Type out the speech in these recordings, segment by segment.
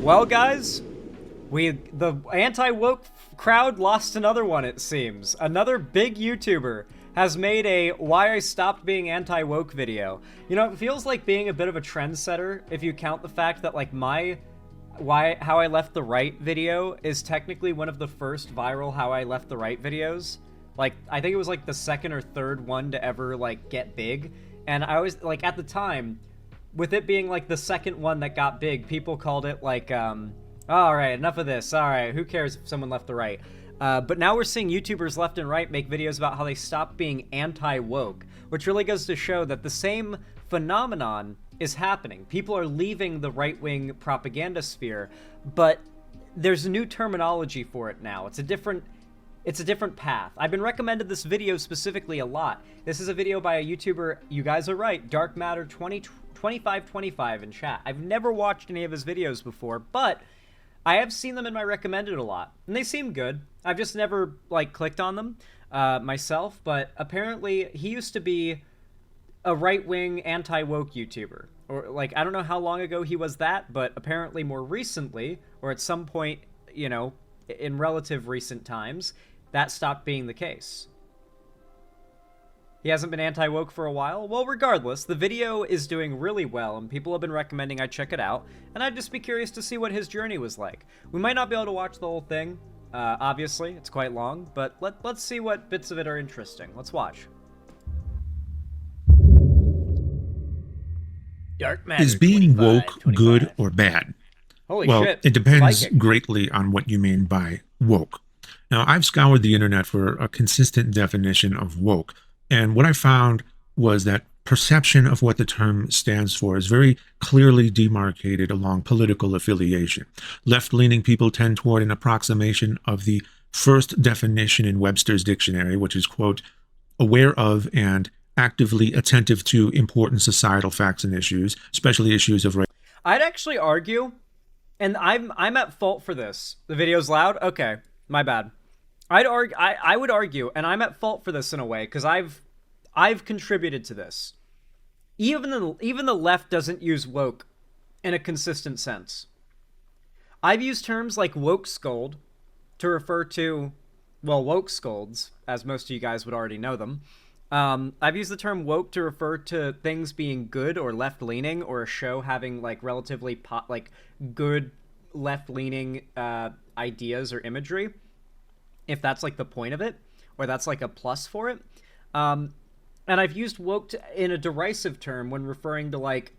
Well, guys, the anti-woke crowd lost another one, it seems. Another big YouTuber has made a why I stopped being anti-woke video. You know, it feels like being a bit of a trendsetter if you count the fact that, like, my how I left the right video is technically one of the first viral how I left the right videos. Like, I think it was like the second or third one to ever, like, get big. And I always, like, at the time, with it being like the second one that got big, people called it like, alright, enough of this, alright, who cares if someone left or right. But now we're seeing YouTubers left and right make videos about how they stopped being anti-woke, which really goes to show that the same phenomenon is happening. People are leaving the right-wing propaganda sphere, but there's a new terminology for it now. It's a different path. I've been recommended this video specifically a lot. This is a video by a YouTuber, you guys are right, Dark Matter 2525 in chat. I've never watched any of his videos before, but I have seen them in my recommended a lot, and they seem good. I've just never, like, clicked on them myself, but apparently he used to be a right-wing anti-woke YouTuber. Or, like, I don't know how long ago he was that, but apparently more recently, or at some point, you know, in relative recent times, that stopped being the case. He hasn't been anti-woke for a while? Well, regardless, the video is doing really well, and people have been recommending I check it out, and I'd just be curious to see what his journey was like. We might not be able to watch the whole thing, obviously, it's quite long, but let's see what bits of it are interesting. Let's watch. Dark Matter Is being 25, woke 25. good or bad? Holy Well, shit. it depends Viking. greatly on what you mean by woke. Now, I've scoured the internet for a consistent definition of woke, and what I found was that perception of what the term stands for is very clearly demarcated along political affiliation. Left-leaning people tend toward an approximation of the first definition in Webster's dictionary, which is, quote, aware of and actively attentive to important societal facts and issues, especially issues of race. I'd actually argue, and I'm at fault for this. The video's loud? Okay, my bad. I would argue, and I'm at fault for this in a way, because I've contributed to this. Even the left doesn't use woke in a consistent sense. I've used terms like woke scold to refer to, well, woke scolds, as most of you guys would already know them. I've used the term woke to refer to things being good or left-leaning, or a show having, like, relatively good left-leaning ideas or imagery, if that's, like, the point of it, or that's, like, a plus for it. And I've used woke in a derisive term when referring to, like,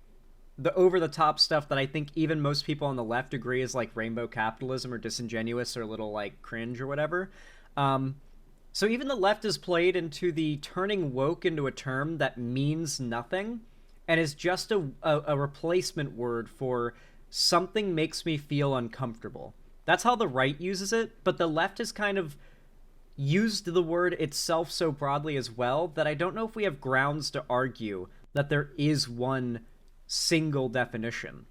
the over-the-top stuff that I think even most people on the left agree is, like, rainbow capitalism or disingenuous or a little, like, cringe or whatever. So even the left is played into the turning woke into a term that means nothing and is just a replacement word for something makes me feel uncomfortable. That's how the right uses it, but the left has kind of used the word itself so broadly as well that I don't know if we have grounds to argue that there is one single definition.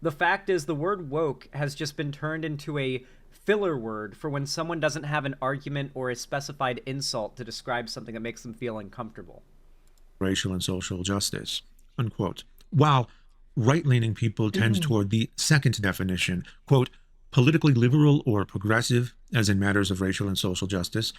The fact is the word woke has just been turned into a filler word for when someone doesn't have an argument or a specified insult to describe something that makes them feel uncomfortable. Racial and social justice, unquote. While right-leaning people tend toward the second definition, quote, politically liberal or progressive, as in matters of racial and social justice.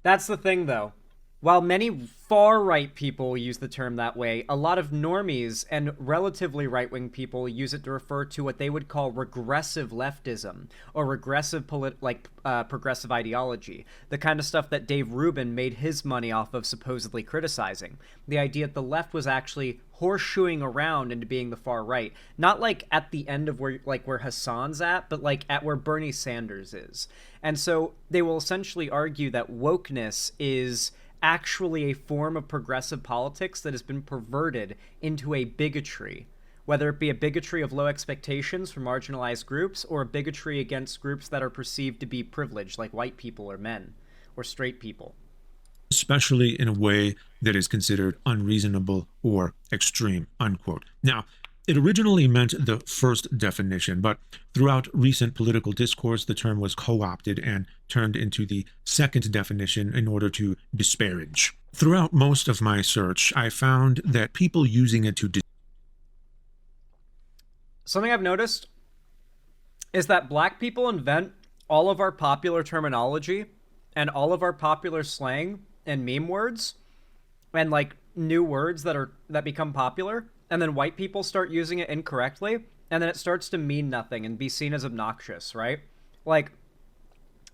That's the thing, though. While many far-right people use the term that way, a lot of normies and relatively right-wing people use it to refer to what they would call regressive leftism, or regressive progressive ideology, the kind of stuff that Dave Rubin made his money off of supposedly criticizing. The idea that the left was actually horseshoeing around into being the far right, not like at the end of where Hassan's at, but like at where Bernie Sanders is. And so they will essentially argue that wokeness is actually a form of progressive politics that has been perverted into a bigotry, whether it be a bigotry of low expectations for marginalized groups or a bigotry against groups that are perceived to be privileged, like white people or men or straight people. Especially in a way that is considered unreasonable or extreme, unquote. Now, it originally meant the first definition, but throughout recent political discourse, the term was co-opted and turned into the second definition in order to disparage. Throughout most of my search, I found that people using it to Something I've noticed is that black people invent all of our popular terminology and all of our popular slang and meme words and like new words that become popular, and then white people start using it incorrectly, and then it starts to mean nothing and be seen as obnoxious, right? Like,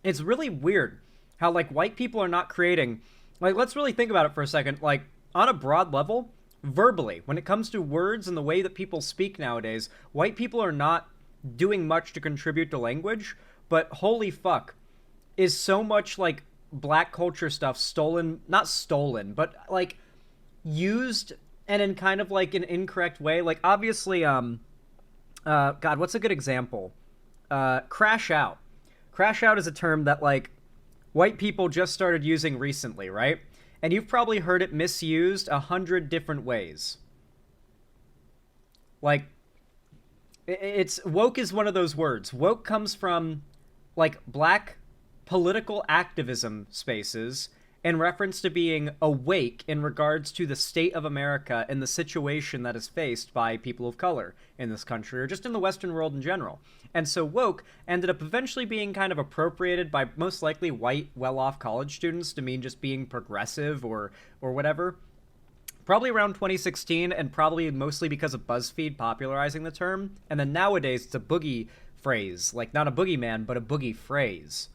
it's really weird how like white people are not creating, like, let's really think about it for a second. Like, on a broad level, verbally, when it comes to words and the way that people speak nowadays, white people are not doing much to contribute to language, but holy fuck, is so much like black culture stuff stolen, not stolen, but like used and in kind of like an incorrect way. Like, obviously, God, what's a good example? Crash out. Crash out is a term that like white people just started using recently, right? And you've probably heard it misused 100 different ways. Like, it's woke is one of those words. Woke comes from like black political activism spaces in reference to being awake in regards to the state of America and the situation that is faced by people of color in this country or just in the Western world in general. And so woke ended up eventually being kind of appropriated by most likely white, well-off college students to mean just being progressive or whatever. Probably around 2016, and probably mostly because of BuzzFeed popularizing the term. And then nowadays it's a boogie phrase, like not a boogeyman, but a boogie phrase.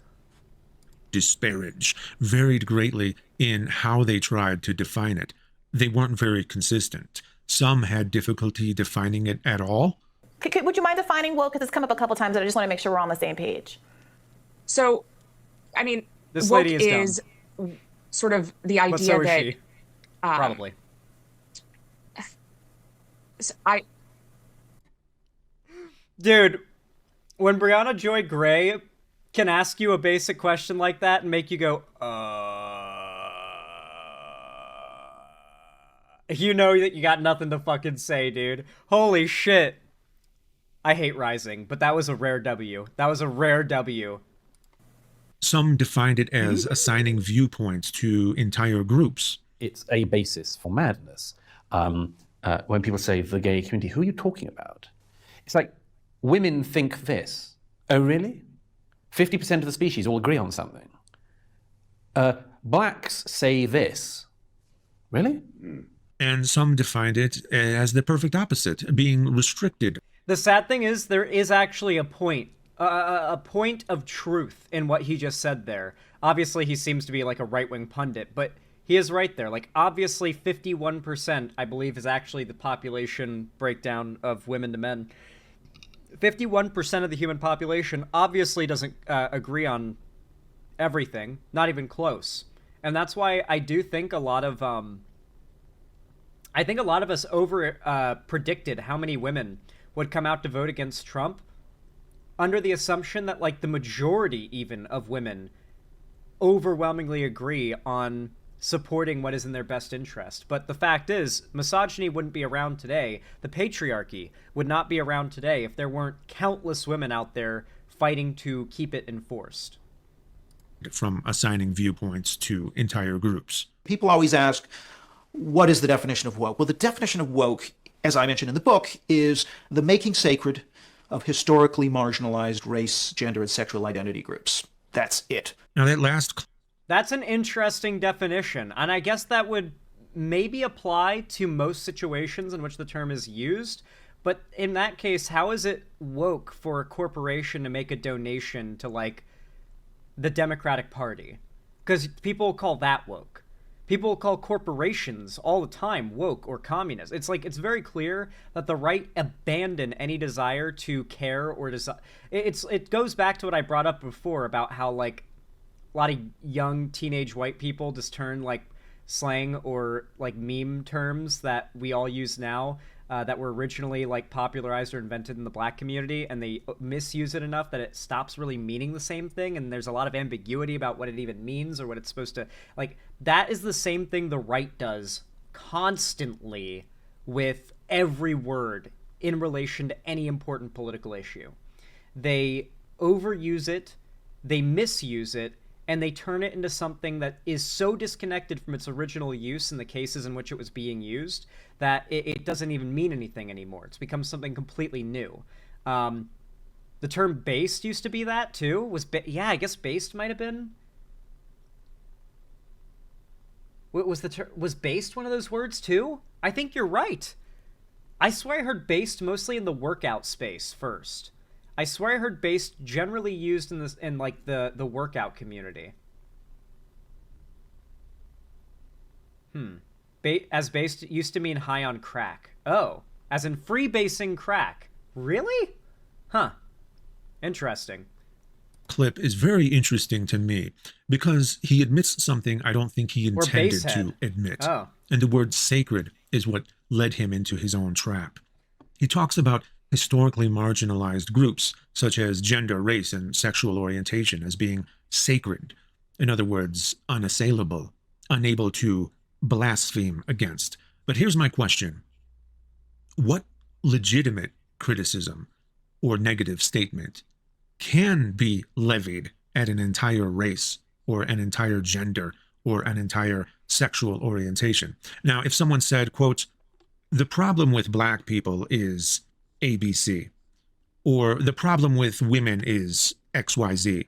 Disparage varied greatly in how they tried to define it. They weren't very consistent. Some had difficulty defining it at all. Would you mind defining woke? Because it's come up a couple times, and I just want to make sure we're on the same page. So, I mean, this woke lady is sort of the idea but so is that she. Probably. Dude, when Brianna Joy Gray can ask you a basic question like that and make you go, you know that you got nothing to fucking say, dude. Holy shit. I hate Rising, but that was a rare W. That was a rare W. Some defined it as assigning viewpoints to entire groups. It's a basis for madness. When people say the gay community, who are you talking about? It's like, women think this. Oh, really? 50% of the species all agree on something. Blacks say this. Really? And some defined it as the perfect opposite, being restricted. The sad thing is there is actually a point of truth in what he just said there. Obviously, he seems to be like a right-wing pundit, but he is right there. Like, obviously, 51%, I believe, is actually the population breakdown of women to men. 51% of the human population obviously doesn't agree on everything, not even close. And that's why I do think a lot of us predicted how many women would come out to vote against Trump under the assumption that like the majority even of women overwhelmingly agree on supporting what is in their best interest. But the fact is, misogyny wouldn't be around today. The patriarchy would not be around today if there weren't countless women out there fighting to keep it enforced. From assigning viewpoints to entire groups. People always ask, what is the definition of woke? Well, the definition of woke, as I mentioned in the book, is the making sacred of historically marginalized race, gender, and sexual identity groups. That's it. Now that last... That's an interesting definition, and I guess that would maybe apply to most situations in which the term is used, but in that case, how is it woke for a corporation to make a donation to, like, the Democratic Party? Because people call that woke. People call corporations all the time woke or communist. It's like, it's very clear that the right abandon any desire to care or desire. It goes back to what I brought up before about how, like, a lot of young teenage white people just turn, like, slang or, like, meme terms that we all use now that were originally, like, popularized or invented in the black community, and they misuse it enough that it stops really meaning the same thing, and there's a lot of ambiguity about what it even means or what it's supposed to, like, that is the same thing the right does constantly with every word in relation to any important political issue. They overuse it, they misuse it, and they turn it into something that is so disconnected from its original use in the cases in which it was being used that it doesn't even mean anything anymore. It's become something completely new. The term based used to be that too. Yeah, I guess based might have been. What was was based one of those words too? I think you're right. I swear I heard based mostly in the workout space first. I swear I heard based generally used in like the workout community. As based used to mean high on crack. Oh, as in freebasing crack. Really? Huh. Interesting. Clip is very interesting to me because he admits something I don't think he intended to admit. Oh. And the word sacred is what led him into his own trap. He talks about historically marginalized groups such as gender, race, and sexual orientation as being sacred. In other words, unassailable, unable to blaspheme against. But here's my question. What legitimate criticism or negative statement can be levied at an entire race or an entire gender or an entire sexual orientation? Now, if someone said, quote, the problem with black people is ABC, or the problem with women is XYZ,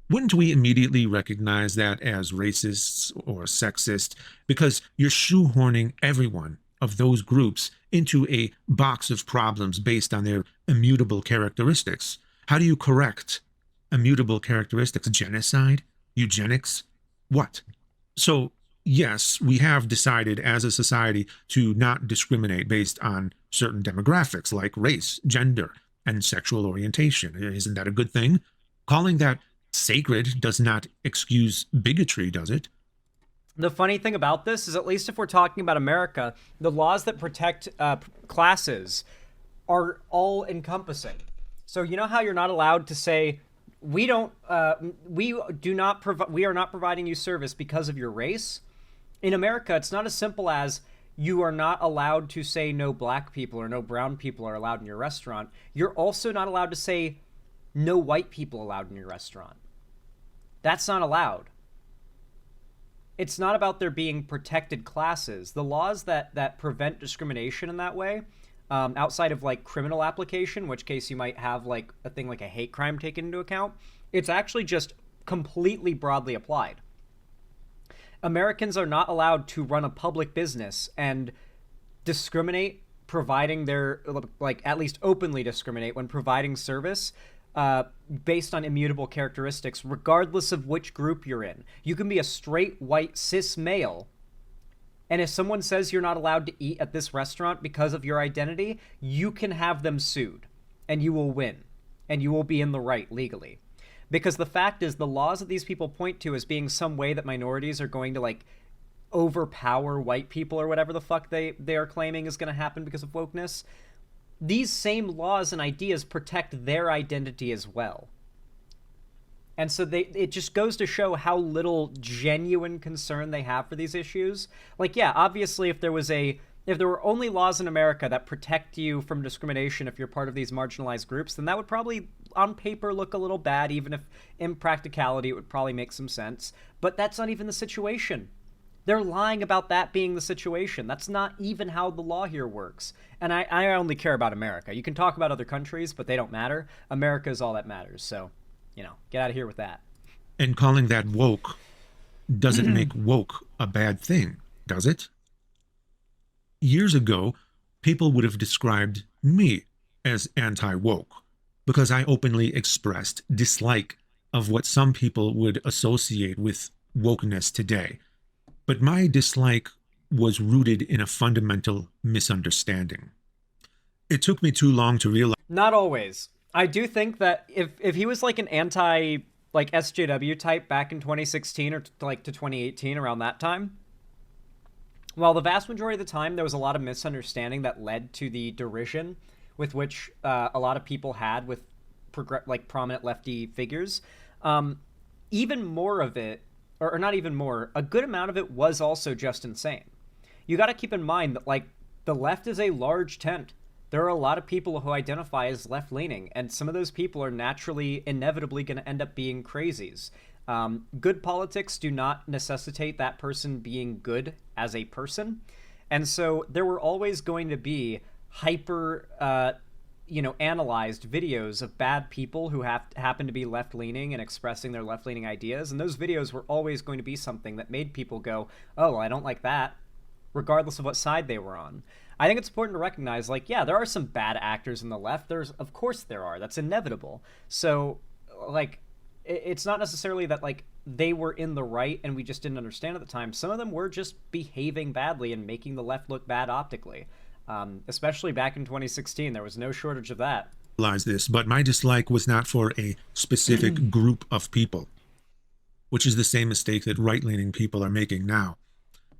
wouldn't we immediately recognize that as racist or sexist because you're shoehorning everyone of those groups into a box of problems based on their immutable characteristics? How do you correct immutable characteristics? Genocide? Eugenics? What? So, yes, we have decided as a society to not discriminate based on certain demographics like race, gender, and sexual orientation. Isn't that a good thing? Calling that sacred does not excuse bigotry, does it? The funny thing about this is, at least if we're talking about America, the laws that protect classes are all encompassing. So you know how you're not allowed to say, we are not providing you service because of your race? In America, it's not as simple as you are not allowed to say no black people or no brown people are allowed in your restaurant. You're also not allowed to say no white people allowed in your restaurant. That's not allowed. It's not about there being protected classes. The laws that prevent discrimination in that way, outside of like criminal application, in which case you might have like a thing like a hate crime taken into account, it's actually just completely broadly applied. Americans are not allowed to run a public business and discriminate, providing their, like, at least openly discriminate when providing service based on immutable characteristics, regardless of which group you're in. You can be a straight, white, cis male, and if someone says you're not allowed to eat at this restaurant because of your identity, you can have them sued, and you will win, and you will be in the right legally. Because the fact is, the laws that these people point to as being some way that minorities are going to, like, overpower white people or whatever the fuck they are claiming is going to happen because of wokeness, these same laws and ideas protect their identity as well. And so it just goes to show how little genuine concern they have for these issues. Like, yeah, obviously if there were only laws in America that protect you from discrimination if you're part of these marginalized groups, then that would probably on paper look a little bad, even if in practicality it would probably make some sense. But that's not even the situation. They're lying about that being the situation. That's not even how the law here works. And I only care about America. You can talk about other countries, but they don't matter. America is all that matters. So, get out of here with that. And calling that woke doesn't make woke a bad thing, does it? Years ago, people would have described me as anti-woke because I openly expressed dislike of what some people would associate with wokeness today. But my dislike was rooted in a fundamental misunderstanding. It took me too long to realize. Not always. I do think that if he was like an anti, like, SJW type back in 2016 or to 2018, around that time, while the vast majority of the time there was a lot of misunderstanding that led to the derision with which a lot of people had with prominent lefty figures, even more of it, or not even more, a good amount of it was also just insane. You got to keep in mind that, like, the left is a large tent. There are a lot of people who identify as left-leaning, and some of those people are naturally, inevitably going to end up being crazies. Good politics do not necessitate that person being good as a person. And so there were always going to be hyper analyzed videos of bad people who happen to be left-leaning and expressing their left-leaning ideas, and those videos were always going to be something that made people go, oh, I don't like that, regardless of what side they were on. I think it's important to recognize, like, yeah, there are some bad actors in the left. Of course there are. That's inevitable. So, like, it's not necessarily that, like, they were in the right and we just didn't understand at the time. Some of them were just behaving badly and making the left look bad optically. Especially back in 2016, there was no shortage of that. Realize this, but my dislike was not for a specific group of people, which is the same mistake that right-leaning people are making now.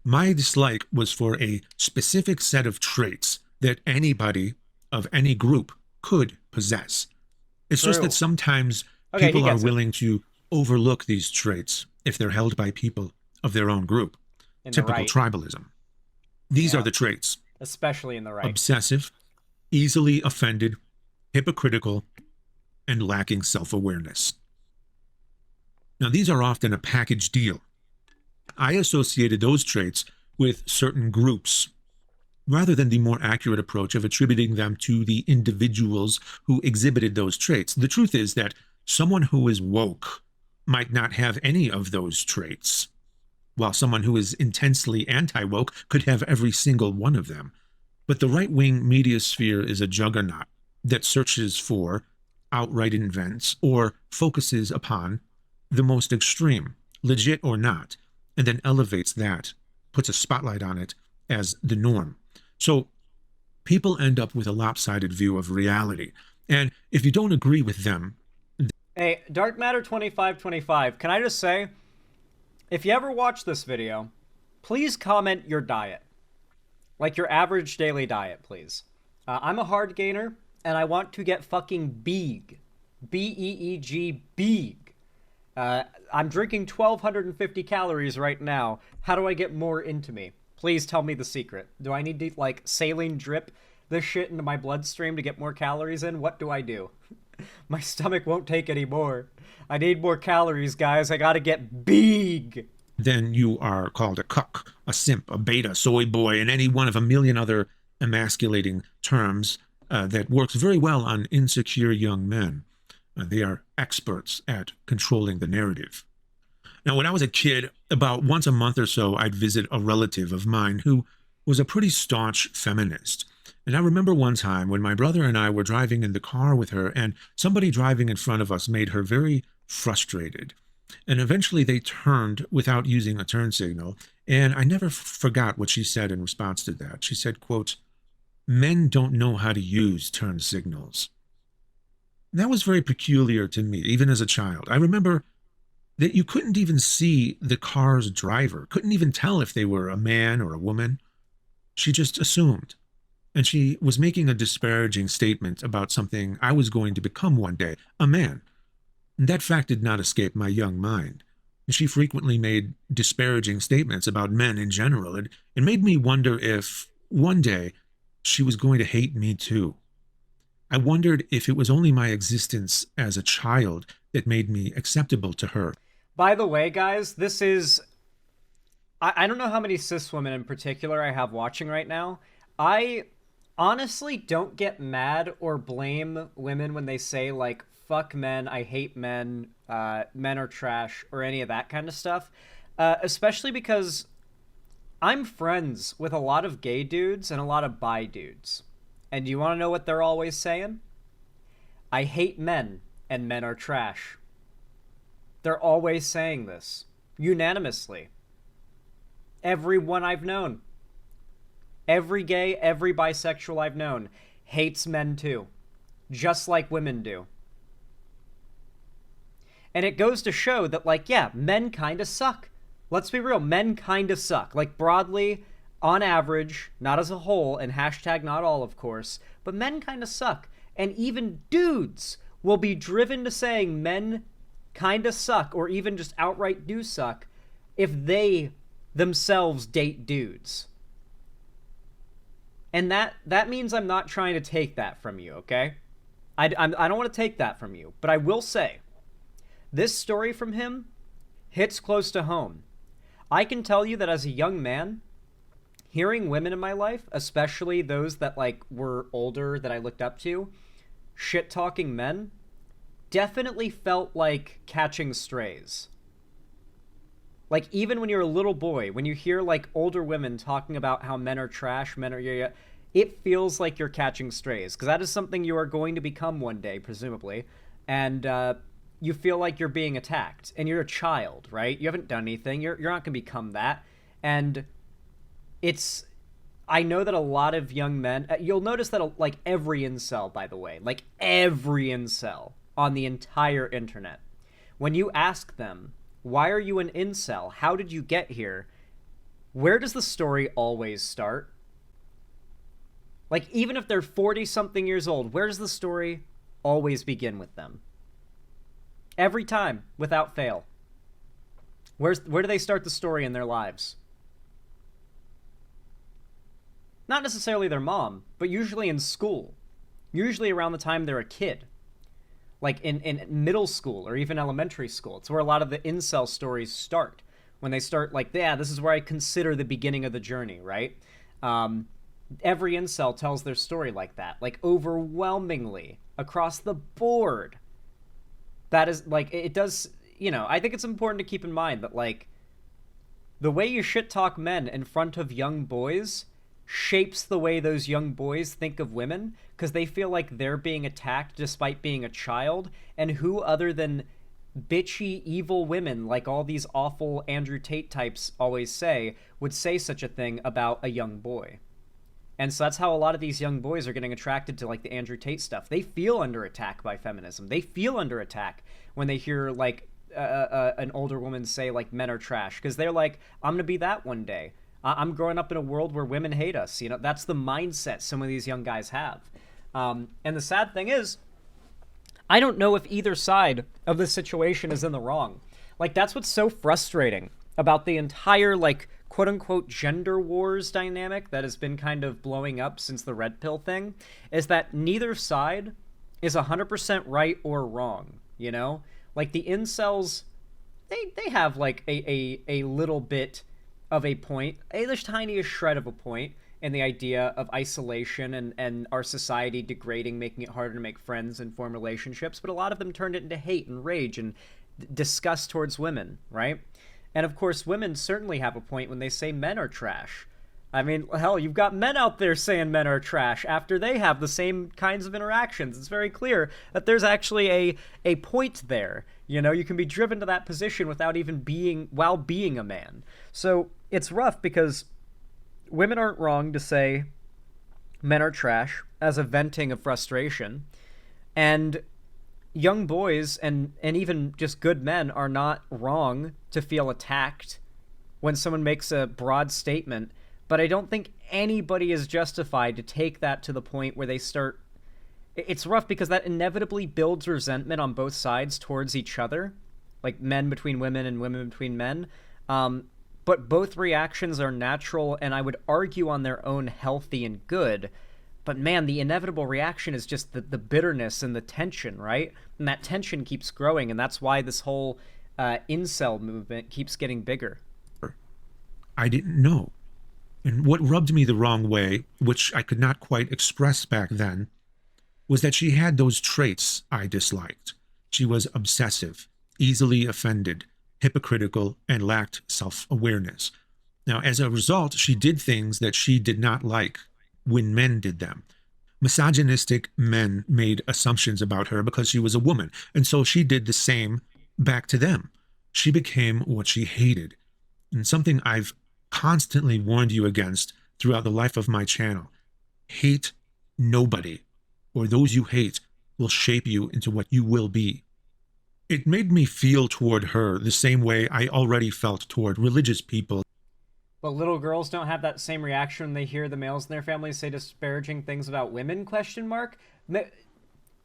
My dislike was for a specific set of traits that anybody of any group could possess. It's just that sometimes people are willing to overlook these traits if they're held by people of their own group. Typical tribalism. These are the traits. Especially in the right. Obsessive, easily offended, hypocritical, and lacking self-awareness. Now, these are often a package deal. I associated those traits with certain groups, rather than the more accurate approach of attributing them to the individuals who exhibited those traits. The truth is that someone who is woke might not have any of those traits, while someone who is intensely anti-woke could have every single one of them. But the right-wing media sphere is a juggernaut that searches for, outright invents, or focuses upon the most extreme, legit or not, and then elevates that, puts a spotlight on it as the norm. So people end up with a lopsided view of reality. And if you don't agree with them... Hey, Dark Matter 2525, can I just say, if you ever watch this video, please comment your diet. Like your average daily diet, please. I'm a hard gainer, and I want to get fucking big. B-E-E-G, big. I'm drinking 1,250 calories right now. How do I get more into me? Please tell me the secret. Do I need to, like, saline drip this shit into my bloodstream to get more calories in? What do I do? My stomach won't take any more. I need more calories, guys. I gotta get big. Then you are called a cuck, a simp, a beta, soy boy, and any one of a million other emasculating terms that works very well on insecure young men. They are experts at controlling the narrative. Now, when I was a kid, about once a month or so, I'd visit a relative of mine who was a pretty staunch feminist. And I remember one time when my brother and I were driving in the car with her, and somebody driving in front of us made her very frustrated. And eventually they turned without using a turn signal, and I never forgot what she said in response to that. She said, quote, "Men don't know how to use turn signals." That was very peculiar to me, even as a child. I remember that you couldn't even see the car's driver, couldn't even tell if they were a man or a woman. She just assumed. And she was making a disparaging statement about something I was going to become one day, a man. And that fact did not escape my young mind. She frequently made disparaging statements about men in general. It made me wonder if, one day, she was going to hate me too. I wondered if it was only my existence as a child that made me acceptable to her. By the way, guys, this is... I don't know how many cis women in particular I have watching right now. I honestly don't get mad or blame women when they say, like, fuck men, I hate men, men are trash, or any of that kind of stuff. Especially because I'm friends with a lot of gay dudes and a lot of bi dudes. And do you want to know what they're always saying? I hate men, and men are trash. They're always saying this. Unanimously. Everyone I've known. Every gay, every bisexual I've known hates men too. Just like women do. And it goes to show that, like, yeah, men kind of suck. Let's be real, men kind of suck. Like, broadly, on average, not as a whole, and hashtag not all, of course, but men kind of suck. And even dudes will be driven to saying men kind of suck, or even just outright do suck, if they themselves date dudes. And that means I'm not trying to take that from you, okay? I don't want to take that from you, but I will say, this story from him hits close to home. I can tell you that as a young man, hearing women in my life, especially those that, like, were older that I looked up to, shit-talking men definitely felt like catching strays. Like, even when you're a little boy, when you hear, like, older women talking about how men are trash, men are... it feels like you're catching strays, because that is something you are going to become one day, presumably, and you feel like you're being attacked, and you're a child, right? You haven't done anything. You're not going to become that, and it's... I know that a lot of young men... you'll notice that, like, every incel, by the way, like, every incel on the entire internet, when you ask them, why are you an incel? How did you get here? Where does the story always start? Like, even if they're 40-something years old, where does the story always begin with them? Every time, without fail. Where do they start the story in their lives? Not necessarily their mom, but usually in school. Usually around the time they're a kid. Like in middle school or even elementary school. It's where a lot of the incel stories start. When they start like, yeah, this is where I consider the beginning of the journey, right? Every incel tells their story like that. Like, overwhelmingly, across the board. That is, like, it does, you know, I think it's important to keep in mind that, like, the way you shit-talk men in front of young boys shapes the way those young boys think of women, because they feel like they're being attacked despite being a child, and who other than bitchy, evil women, like all these awful Andrew Tate types always say, would say such a thing about a young boy. And so that's how a lot of these young boys are getting attracted to, like, the Andrew Tate stuff. They feel under attack by feminism. They feel under attack when they hear, like, an older woman say, like, men are trash, because they're like, I'm gonna be that one day. I'm growing up in a world where women hate us. You know, that's the mindset some of these young guys have. And the sad thing is, I don't know if either side of this situation is in the wrong. Like, that's what's so frustrating about the entire, like, quote-unquote gender wars dynamic that has been kind of blowing up since the red pill thing, is that neither side is 100% right or wrong, you know? Like, the incels, they have, like, a little bit of a point, the tiniest shred of a point, in the idea of isolation and our society degrading, making it harder to make friends and form relationships, but a lot of them turned it into hate and rage and disgust towards women, right? And of course, women certainly have a point when they say men are trash. I mean, hell, you've got men out there saying men are trash after they have the same kinds of interactions. It's very clear that there's actually a point there. You know, you can be driven to that position without even being a man. So it's rough because women aren't wrong to say men are trash as a venting of frustration. And young boys and even just good men are not wrong to feel attacked when someone makes a broad statement. But I don't think anybody is justified to take that to the point where they start... It's rough because that inevitably builds resentment on both sides towards each other, like men between women and women between men. But both reactions are natural, and I would argue on their own healthy and good. But man, the inevitable reaction is just the bitterness and the tension, right? And that tension keeps growing, and that's why this whole incel movement keeps getting bigger. I didn't know. And what rubbed me the wrong way, which I could not quite express back then, was that she had those traits I disliked. She was obsessive, easily offended, hypocritical, and lacked self-awareness. Now, as a result, she did things that she did not like when men did them. Misogynistic men made assumptions about her because she was a woman, and so she did the same back to them. She became what she hated, and something I've constantly warned you against throughout the life of my channel. Hate nobody, or those you hate will shape you into what you will be. It made me feel toward her the same way I already felt toward religious people. But little girls don't have that same reaction when they hear the males in their family say disparaging things about women, question mark?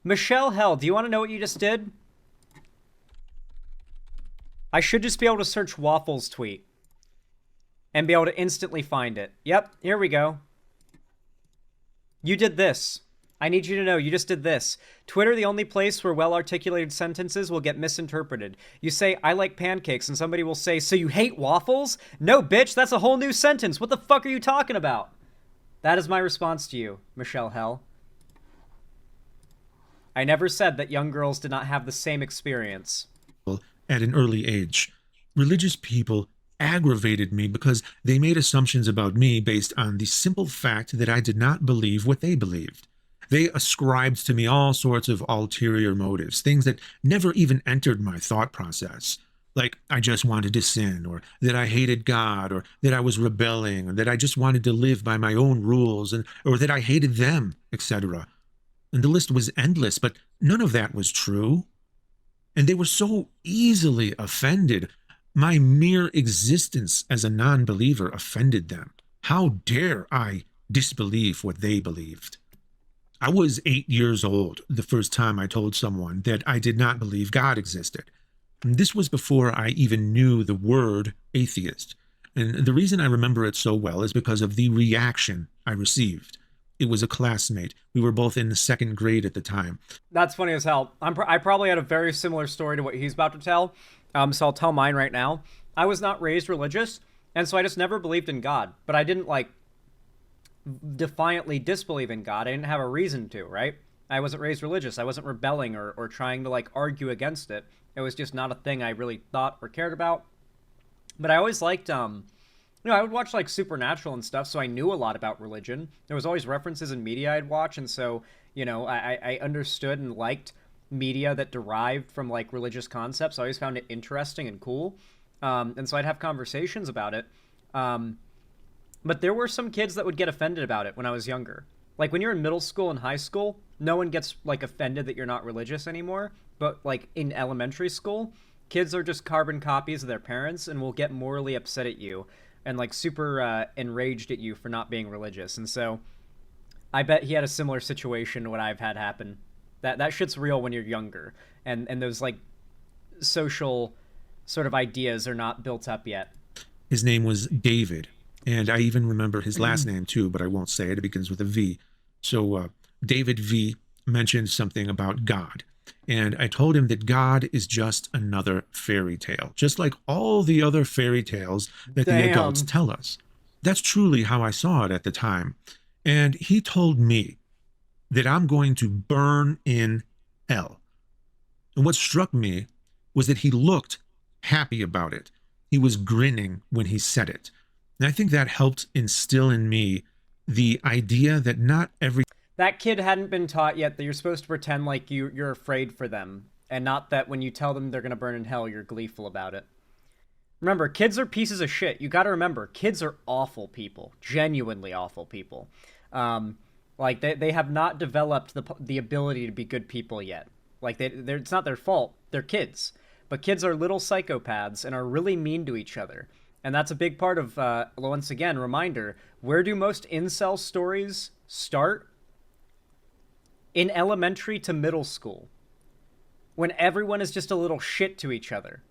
Michelle Hell, do you want to know what you just did? I should just be able to search Waffles' tweet and be able to instantly find it. Yep, here we go. You did this. I need you to know, you just did this. Twitter, the only place where well-articulated sentences will get misinterpreted. You say, I like pancakes, and somebody will say, so you hate waffles? No, bitch, that's a whole new sentence. What the fuck are you talking about? That is my response to you, Michelle Hell. I never said that young girls did not have the same experience. At an early age. Religious people aggravated me because they made assumptions about me based on the simple fact that I did not believe what they believed. They ascribed to me all sorts of ulterior motives, things that never even entered my thought process. Like I just wanted to sin, or that I hated God, or that I was rebelling, or that I just wanted to live by my own rules, or that I hated them, etc. And the list was endless, but none of that was true. And they were so easily offended. My mere existence as a non-believer offended them. How dare I disbelieve what they believed? I was 8 years old the first time I told someone that I did not believe God existed. And this was before I even knew the word atheist. And the reason I remember it so well is because of the reaction I received. It was a classmate. We were both in the second grade at the time. That's funny as hell. I probably had a very similar story to what he's about to tell. So I'll tell mine right now. I was not raised religious, and so I just never believed in God. But I didn't, like, defiantly disbelieve in God. I didn't have a reason to, right? I wasn't raised religious. I wasn't rebelling or trying to, like, argue against it. It was just not a thing I really thought or cared about. But I always liked, I would watch, like, Supernatural and stuff, so I knew a lot about religion. There was always references in media I'd watch, and so, I understood and liked media that derived from, like, religious concepts. I always found it interesting and cool. And so I'd have conversations about it. But there were some kids that would get offended about it when I was younger. Like, when you're in middle school and high school, no one gets, like, offended that you're not religious anymore. But, like, in elementary school, kids are just carbon copies of their parents and will get morally upset at you and, like, super enraged at you for not being religious. And so I bet he had a similar situation to what I've had happen. That shit's real when you're younger. And those, like, social sort of ideas are not built up yet. His name was David. And I even remember his last name too, but I won't say it. It begins with a V. So David V mentioned something about God. And I told him that God is just another fairy tale, just like all the other fairy tales that the adults tell us. That's truly how I saw it at the time. And he told me that I'm going to burn in hell. And what struck me was that he looked happy about it. He was grinning when he said it. And I think that helped instill in me the idea that not every... That kid hadn't been taught yet that you're supposed to pretend like you're afraid for them, and not that when you tell them they're going to burn in hell, you're gleeful about it. Remember, kids are pieces of shit. You got to remember, kids are awful people. Genuinely awful people. Like, they have not developed the ability to be good people yet. Like, it's not their fault. They're kids. But kids are little psychopaths and are really mean to each other. And that's a big part of, once again, reminder, where do most incel stories start? In elementary to middle school, when everyone is just a little shit to each other.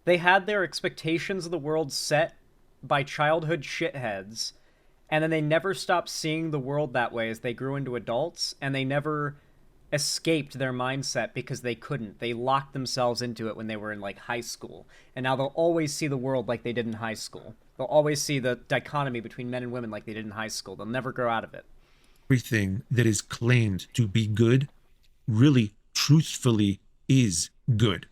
They had their expectations of the world set by childhood shitheads, and then they never stopped seeing the world that way as they grew into adults, and they never escaped their mindset because they couldn't. They locked themselves into it when they were in, like, high school, and now they'll always see the world like they did in high school. They'll always see the dichotomy between men and women like they did in high school. They'll never grow out of it. Everything that is claimed to be good really, truthfully, is good.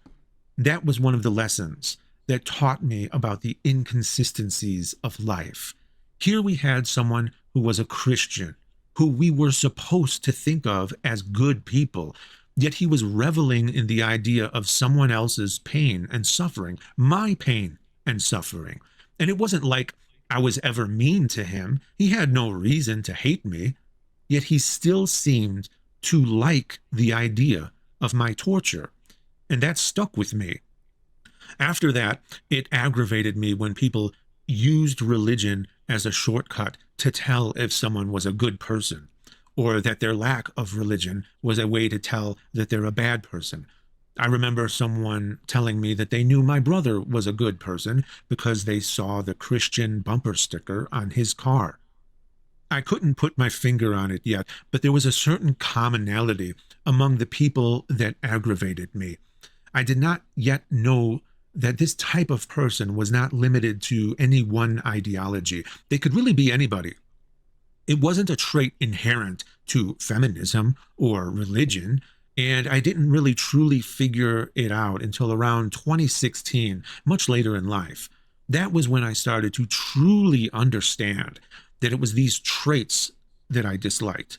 That was one of the lessons that taught me about the inconsistencies of life. Here we had someone who was a Christian, who we were supposed to think of as good people, yet he was reveling in the idea of someone else's pain and suffering, my pain and suffering. And it wasn't like I was ever mean to him. He had no reason to hate me. Yet he still seemed to like the idea of my torture, and that stuck with me. After that, it aggravated me when people used religion as a shortcut to tell if someone was a good person, or that their lack of religion was a way to tell that they're a bad person. I remember someone telling me that they knew my brother was a good person because they saw the Christian bumper sticker on his car. I couldn't put my finger on it yet, but there was a certain commonality among the people that aggravated me. I did not yet know that this type of person was not limited to any one ideology. They could really be anybody. It wasn't a trait inherent to feminism or religion. And I didn't really truly figure it out until around 2016, much later in life. That was when I started to truly understand that it was these traits that I disliked: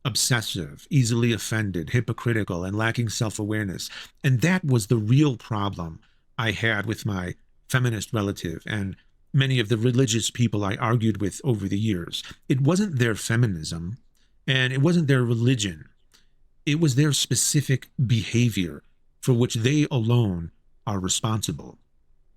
obsessive, easily offended, hypocritical, and lacking self awareness. And that was the real problem I had with my feminist relative and many of the religious people I argued with over the years. It wasn't their feminism and it wasn't their religion. It was their specific behavior for which they alone are responsible.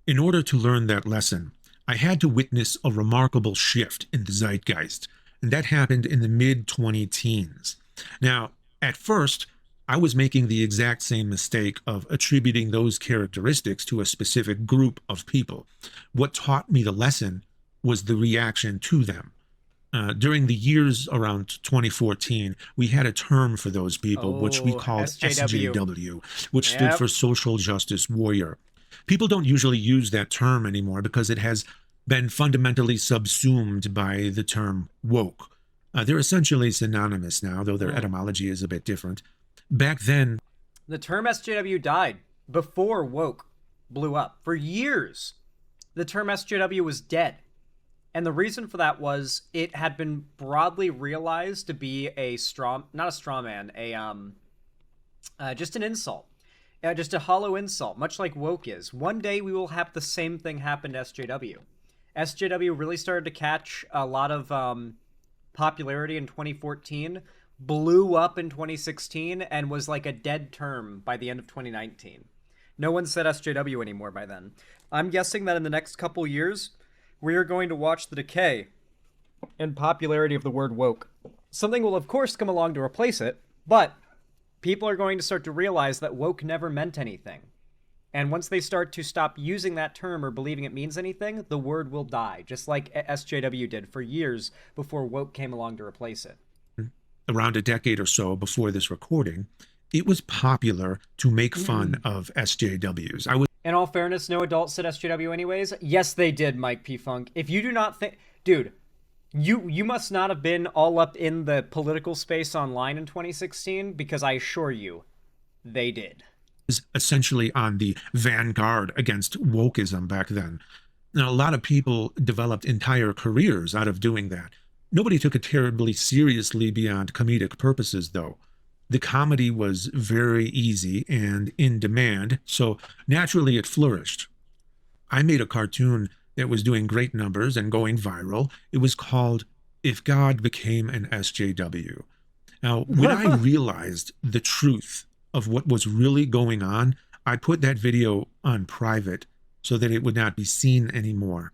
In order to learn that lesson, I had to witness a remarkable shift in the zeitgeist, and that happened in the mid-20 teens. Now, at first, I was making the exact same mistake of attributing those characteristics to a specific group of people. What taught me the lesson was the reaction to them. During the years around 2014, we had a term for those people, which we called SJW, which stood for Social Justice Warrior. People don't usually use that term anymore because it has been fundamentally subsumed by the term woke. They're essentially synonymous now, though their etymology is a bit different. Back then, the term SJW died before woke blew up. For years, the term SJW was dead. And the reason for that was it had been broadly realized to be not a straw man, just an insult. Just a hollow insult, much like woke is. One day we will have the same thing happen to SJW. SJW really started to catch a lot of popularity in 2014, blew up in 2016, and was like a dead term by the end of 2019. No one said SJW anymore by then. I'm guessing that in the next couple years, we are going to watch the decay in popularity of the word woke. Something will, of course, come along to replace it, but people are going to start to realize that woke never meant anything. And once they start to stop using that term or believing it means anything, the word will die, just like SJW did for years before woke came along to replace it. Around a decade or so before this recording, it was popular to make fun of SJWs. In all fairness, no adults said SJW anyways. Yes, they did, Mike P. Funk. If you do not think... Dude, you must not have been all up in the political space online in 2016, because I assure you, they did. Essentially on the vanguard against wokeism back then. Now, a lot of people developed entire careers out of doing that. Nobody took it terribly seriously beyond comedic purposes, though. The comedy was very easy and in demand, so naturally it flourished. I made a cartoon that was doing great numbers and going viral. It was called If God Became an SJW. Now, when I realized the truth of what was really going on, I put that video on private so that it would not be seen anymore.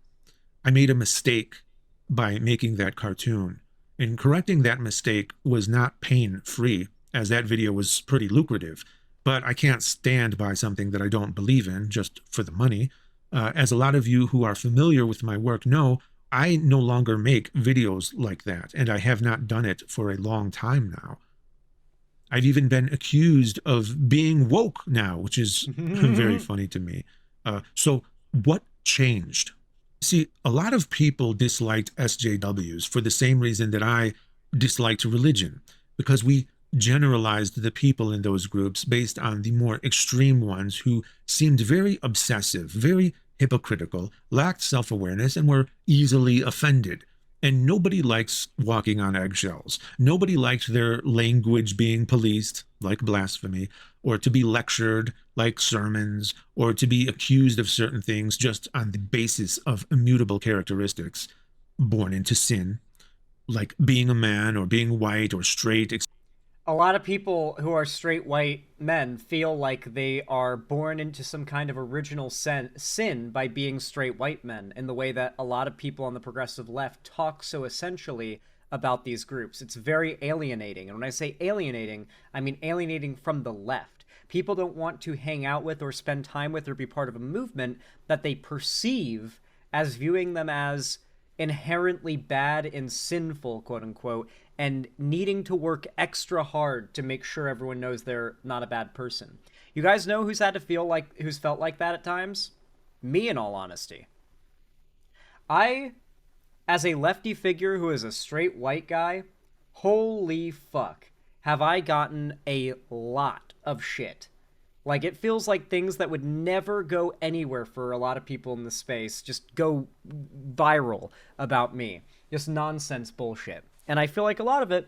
I made a mistake by making that cartoon, and correcting that mistake was not pain-free, as that video was pretty lucrative. But I can't stand by something that I don't believe in just for the money. As a lot of you who are familiar with my work know, I no longer make videos like that, and I have not done it for a long time now. I've even been accused of being woke now, which is very funny to me. So what changed? See, a lot of people disliked SJWs for the same reason that I disliked religion, because we generalized the people in those groups based on the more extreme ones who seemed very obsessive, very hypocritical, lacked self-awareness, and were easily offended. And nobody likes walking on eggshells. Nobody liked their language being policed, like blasphemy, or to be lectured, like sermons, or to be accused of certain things just on the basis of immutable characteristics born into sin, like being a man or being white or straight. A lot of people who are straight white men feel like they are born into some kind of original sin by being straight white men, in the way that a lot of people on the progressive left talk so essentially about these groups. It's very alienating. And when I say alienating, I mean alienating from the left. People don't want to hang out with or spend time with or be part of a movement that they perceive as viewing them as inherently bad and sinful, quote unquote, and needing to work extra hard to make sure everyone knows they're not a bad person. You guys know who's felt like that at times? Me, in all honesty. I, as a lefty figure who is a straight white guy, holy fuck. have I gotten a lot of shit. Like, it feels like things that would never go anywhere for a lot of people in the space just go viral about me. Just nonsense bullshit. And I feel like a lot of it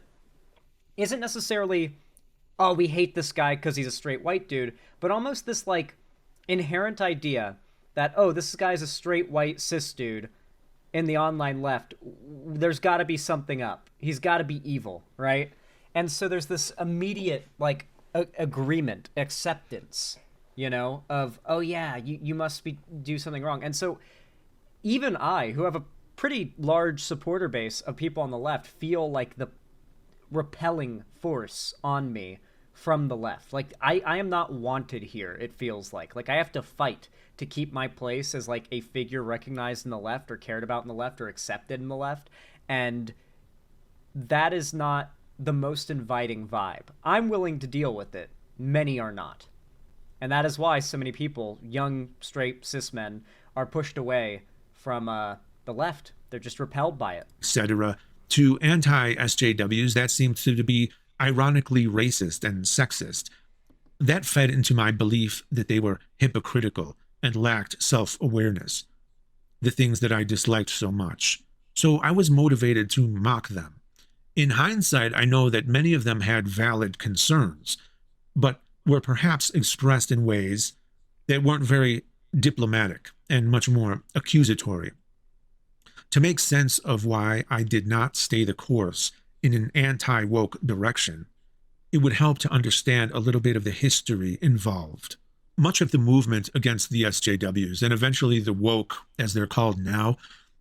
isn't necessarily, oh, we hate this guy because he's a straight white dude, but almost this, like, inherent idea that, oh, this guy's a straight white cis dude in the online left. There's got to be something up. He's got to be evil, right? And so there's this immediate, like, agreement, acceptance, you know, of, oh yeah, you must do something wrong. And so even I, who have a pretty large supporter base of people on the left, feel like the repelling force on me from the left. Like, I am not wanted here, it feels like. Like, I have to fight to keep my place as, like, a figure recognized in the left or cared about in the left or accepted in the left. And that is not the most inviting vibe. I'm willing to deal with it. Many are not. And that is why so many people, young, straight, cis men, are pushed away from the left. They're just repelled by it. Etc. To anti-SJWs, that seemed to be ironically racist and sexist. That fed into my belief that they were hypocritical and lacked self-awareness, the things that I disliked so much. So I was motivated to mock them. In hindsight, I know that many of them had valid concerns, but were perhaps expressed in ways that weren't very diplomatic and much more accusatory. To make sense of why I did not stay the course in an anti-woke direction, it would help to understand a little bit of the history involved. Much of the movement against the SJWs, and eventually the woke, as they're called now,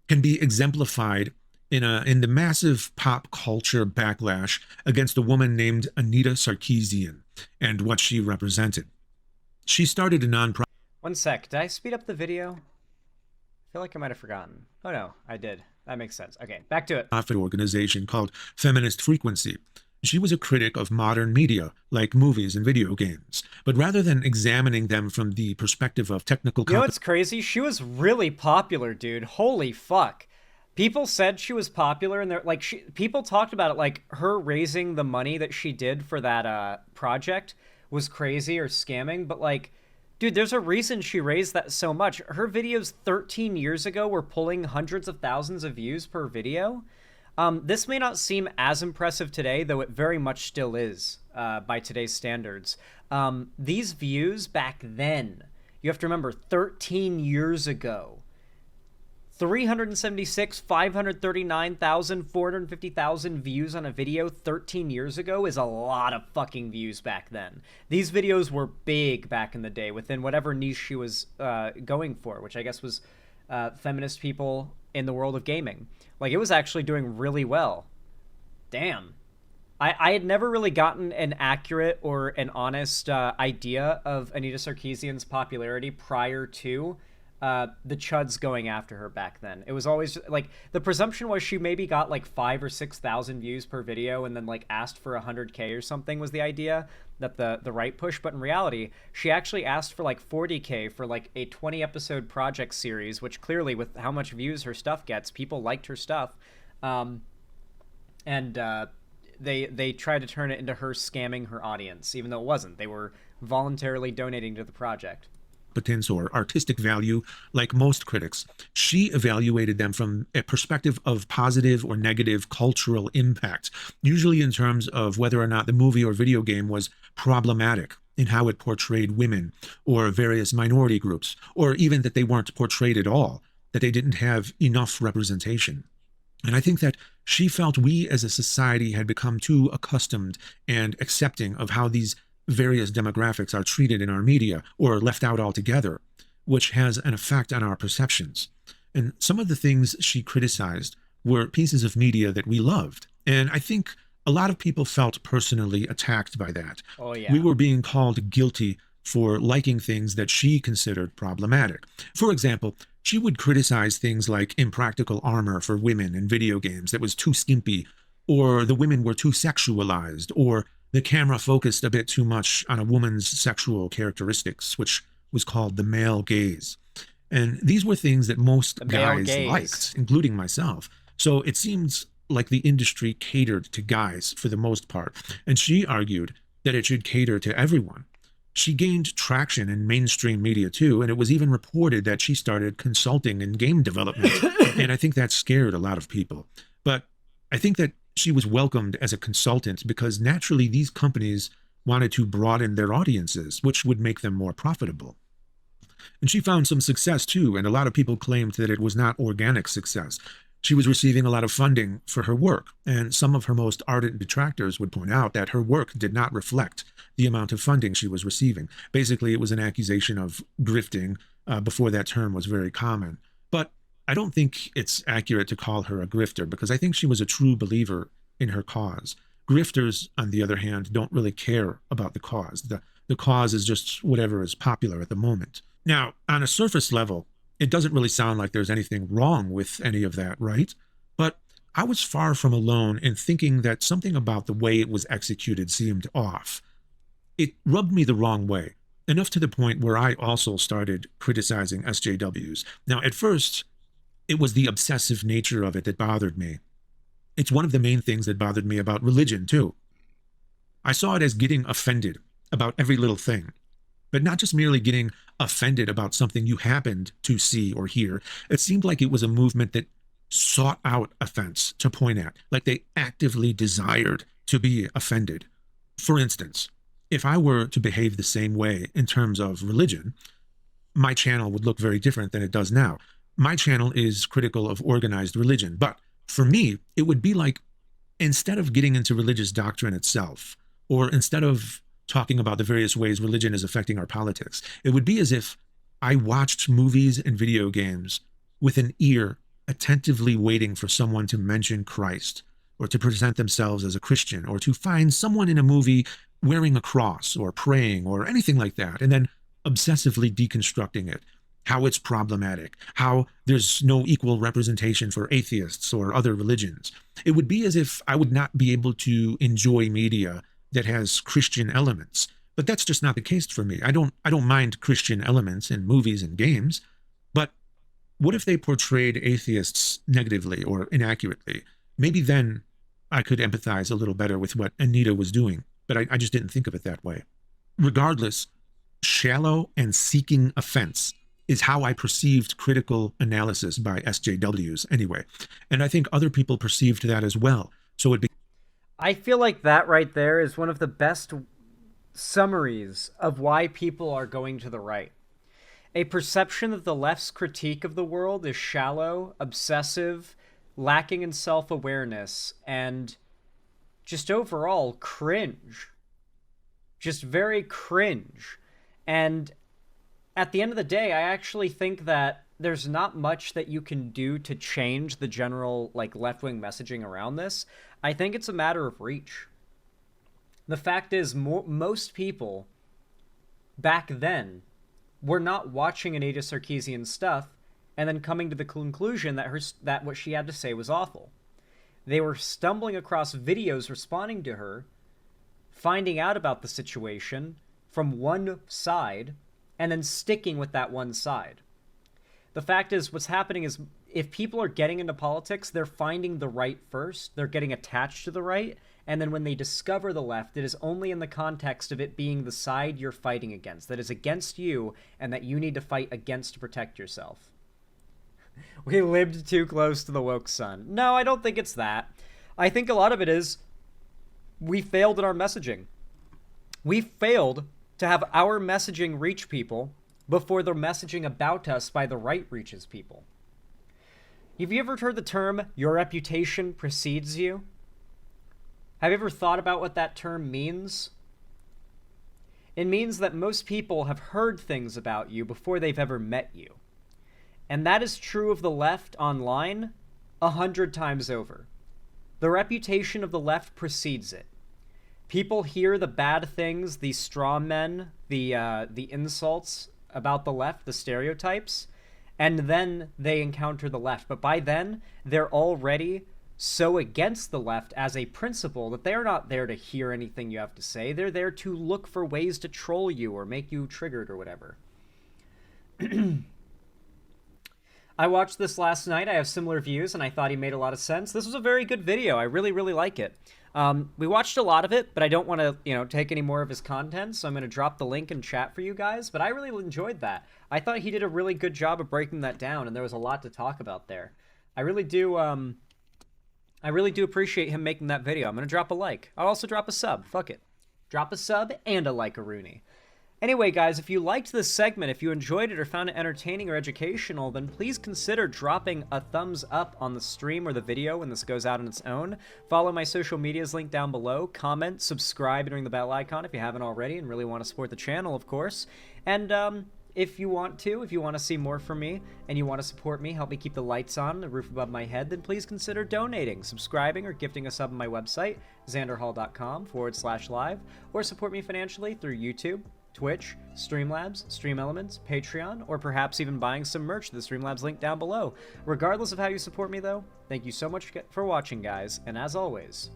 can be exemplified in the massive pop culture backlash against a woman named Anita Sarkeesian and what she represented. She started a nonprofit. One sec, did I speed up the video? I feel like I might have forgotten. Oh no, I did. That makes sense. Okay, back to it. Organization called Feminist Frequency. She was a critic of modern media, like movies and video games. But rather than examining them from the perspective of technical... You know what's crazy? She was really popular, dude. Holy fuck. People said she was popular, and they're like, people talked about it like her raising the money that she did for that project was crazy or scamming. But like, dude, there's a reason she raised that so much. Her videos 13 years ago were pulling hundreds of thousands of views per video. This may not seem as impressive today, though it very much still is by today's standards. These views back then, you have to remember, 13 years ago, 376, 539,000, 450,000 views on a video 13 years ago is a lot of fucking views back then. These videos were big back in the day within whatever niche she was going for, which I guess was feminist people in the world of gaming. Like, it was actually doing really well. Damn. I had never really gotten an accurate or an honest idea of Anita Sarkeesian's popularity prior to the chuds going after her back then. It was always like, the presumption was she maybe got like 5,000 or 6,000 views per video and then like asked for 100K or something was the idea that the right push. But in reality, she actually asked for like 40K for like a 20 episode project series, which clearly with how much views her stuff gets, people liked her stuff. They tried to turn it into her scamming her audience, even though it wasn't. They were voluntarily donating to the project. Competence or artistic value, like most critics. She evaluated them from a perspective of positive or negative cultural impact, usually in terms of whether or not the movie or video game was problematic in how it portrayed women or various minority groups, or even that they weren't portrayed at all, that they didn't have enough representation. And I think that she felt we as a society had become too accustomed and accepting of how these various demographics are treated in our media or left out altogether, which has an effect on our perceptions. And some of the things she criticized were pieces of media that we loved. And I think a lot of people felt personally attacked by that. Oh, yeah. We were being called guilty for liking things that she considered problematic. For example, she would criticize things like impractical armor for women in video games that was too skimpy, or the women were too sexualized, or the camera focused a bit too much on a woman's sexual characteristics, which was called the male gaze. And these were things that most guys liked, including myself. So it seems like the industry catered to guys for the most part, and she argued that it should cater to everyone. She gained traction in mainstream media too, and it was even reported that she started consulting in game development, and I think that scared a lot of people. But I think that she was welcomed as a consultant because naturally these companies wanted to broaden their audiences, which would make them more profitable. And she found some success too, and a lot of people claimed that it was not organic success. She was receiving a lot of funding for her work, and some of her most ardent detractors would point out that her work did not reflect the amount of funding she was receiving. Basically, it was an accusation of grifting before that term was very common. But I don't think it's accurate to call her a grifter because I think she was a true believer in her cause. Grifters, on the other hand, don't really care about the cause. The cause is just whatever is popular at the moment. Now, on a surface level, it doesn't really sound like there's anything wrong with any of that, right? But I was far from alone in thinking that something about the way it was executed seemed off. It rubbed me the wrong way, enough to the point where I also started criticizing SJWs. Now, at first, it was the obsessive nature of it that bothered me. It's one of the main things that bothered me about religion, too. I saw it as getting offended about every little thing, but not just merely getting offended about something you happened to see or hear. It seemed like it was a movement that sought out offense to point at, like they actively desired to be offended. For instance, if I were to behave the same way in terms of religion, my channel would look very different than it does now. My channel is critical of organized religion, but for me, it would be like instead of getting into religious doctrine itself, or instead of talking about the various ways religion is affecting our politics, it would be as if I watched movies and video games with an ear attentively waiting for someone to mention Christ, or to present themselves as a Christian, or to find someone in a movie wearing a cross or praying or anything like that, and then obsessively deconstructing it, how it's problematic, how there's no equal representation for atheists or other religions. It would be as if I would not be able to enjoy media that has Christian elements. But that's just not the case for me. I don't mind Christian elements in movies and games, but what if they portrayed atheists negatively or inaccurately? Maybe then I could empathize a little better with what Anita was doing, but I just didn't think of it that way. Regardless, shallow and seeking offense is how I perceived critical analysis by SJWs anyway. And I think other people perceived that as well. So I feel like that right there is one of the best summaries of why people are going to the right. A perception that the left's critique of the world is shallow, obsessive, lacking in self-awareness, and just overall cringe. Just very cringe. And at the end of the day, I actually think that there's not much that you can do to change the general left-wing messaging around this. I think it's a matter of reach. The fact is, most people back then were not watching Anita Sarkeesian stuff and then coming to the conclusion that what she had to say was awful. They were stumbling across videos responding to her, finding out about the situation from one side, and then sticking with that one side. The fact is, what's happening is, if people are getting into politics, they're finding the right first, they're getting attached to the right, and then when they discover the left, it is only in the context of it being the side you're fighting against, that is against you, and that you need to fight against to protect yourself. We lived too close to the woke sun. No, I don't think it's that. I think a lot of it is, we failed in our messaging. We failed to have our messaging reach people before the messaging about us by the right reaches people. Have you ever heard the term, your reputation precedes you? Have you ever thought about what that term means? It means that most people have heard things about you before they've ever met you. And that is true of the left online 100 times over. The reputation of the left precedes it. People hear the bad things, the straw men, the insults about the left, the stereotypes, and then they encounter the left. But by then, they're already so against the left as a principle that they're not there to hear anything you have to say. They're there to look for ways to troll you or make you triggered or whatever. I watched this last night. I have similar views, and I thought he made a lot of sense. This was a very good video. I really, really like it. We watched a lot of it, but I don't want to, take any more of his content, so I'm going to drop the link in chat for you guys. But I really enjoyed that. I thought he did a really good job of breaking that down, and there was a lot to talk about there. I really do appreciate him making that video. I'm going to drop a like. I'll also drop a sub. Fuck it. Drop a sub and a like-a-rooney. Anyway, guys, if you liked this segment, if you enjoyed it or found it entertaining or educational, then please consider dropping a thumbs up on the stream or the video when this goes out on its own. Follow my social medias linked down below. Comment, subscribe, and ring the bell icon if you haven't already and really want to support the channel, of course. And if you want to see more from me and you want to support me, help me keep the lights on, the roof above my head, then please consider donating, subscribing, or gifting a sub on my website, xanderhall.com/live, or support me financially through YouTube, Twitch, Streamlabs, Stream Elements, Patreon, or perhaps even buying some merch to the Streamlabs link down below. Regardless of how you support me, though, thank you so much for watching, guys, and as always,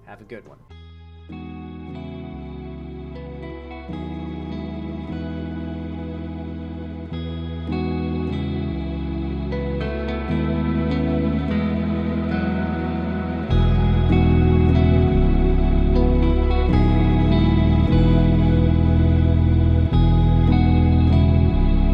have a good one.